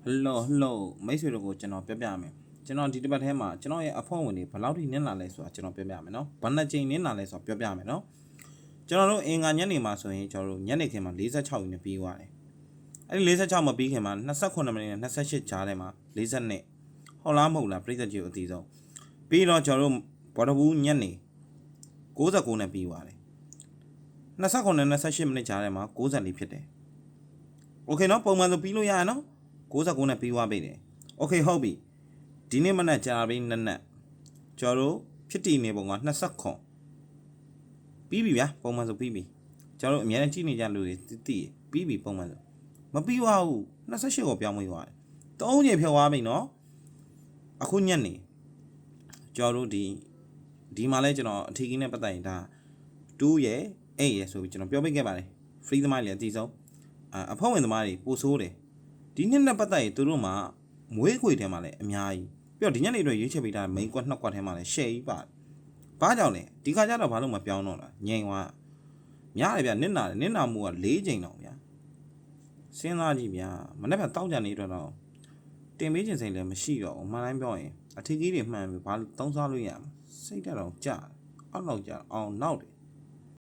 Hello မိတ်ဆွေတို့ကိုကျွန်တော်ပြောပြမယ်ကျွန်တော်ဒီတစ်ပတ်ထဲမှာကျွန်တော်ရဲ့အဖွဲ့ဝင်တွေဘယ်လောက်ထိနင်းလာလဲဆိုတာကျွန်တော်ပြောပြမယ်နော်ဘယ်နှကြိမ်နင်းလာလဲဆိုတာပြောပြမယ်နော်ကျွန်တော်တို့အင်္ဂါညနေမှာဆိုရင်ကျွန်တော်တို့ညနေခင်းမှာ46ယူနေပြီးသွားတယ်အဲ့ဒီ46မပြီးခင်မှာ28မိနစ်နဲ့28ကြားထဲမှာ42ဟုတ်လားမဟုတ်လားပြည့်စက်ကြီးအသေးဆုံးပြီးတော့ကျွန်တော်တို့ဘော်ဒဘူးညနေ69နဲ့ပြီးသွားတယ်29နဲ့28မိနစ်ကြားထဲမှာ94ဖြစ်တယ်โอเคနော်ပုံမှန်ဆိုပြီးလို့ရရနော်69နဲ့ပြီးသွားပြီတယ်โอเคဟုတ်ပြီဒီနေ့မနက်ကြာပြီးနက်ကျွန်တော်တို့ဖြစ်တည်နေပုံက20ခွန်ပြီးပြီဗျာပုံမှန်ဆိုပြီးပြီကျွန်တော်တို့အများနဲ့ကြည့်နေကြလူတွေသိပြီးပြီပုံမှန်ဆိုမပြီးသွားဘူး28ကိုပြောင်းမွေးသွားတယ်3ချိန်ဖြုတ်သွားပြီနော်အခုညနေကျွန်တော်တို့ဒီမှာလဲကျွန်တော်အထီးကြီးနဲ့ပတ်သက်ရင်ဒါ2ရယ်8ရယ်ဆိုပြီးကျွန်တော်ပြောပြခဲ့ပါတယ် free သမားတွေအတီးဆုံးအဖွဲ့ဝင်သမားတွေပို့ဆိုးတယ်ဒီနှစ်နဲ့ပတ်သက်ရင်သူတို့မှာမွေးခွေထဲမှာလည်းအများကြီးပြီးတော့ဒီညနေတွေရွေးချက်ပေးတာမိန်ကွက်2ကွက်ထဲမှာလည်း share ကြီးပါတယ်ဘာကြောင့်လဲဒီခါကျတော့ဘာလို့မပြောင်းတော့လားငြိမ်သွားများတယ်ဗျနစ်နာမှုက4ချိန်တော့ဗျာစဉ်းစားကြည့်ဗျာမနေ့ကတောက်ကြနေတော့တင်ပေးခြင်းစိတ်လည်းမရှိတော့ဘူးမှန်တိုင်းပြောရင်အထီးကြီးတွေမှန်ပြီဘာလို့သုံးစားလို့ရမှာစိတ်တက်တော့ကြာအောက်တော့ကြာအောင်နောက်တယ်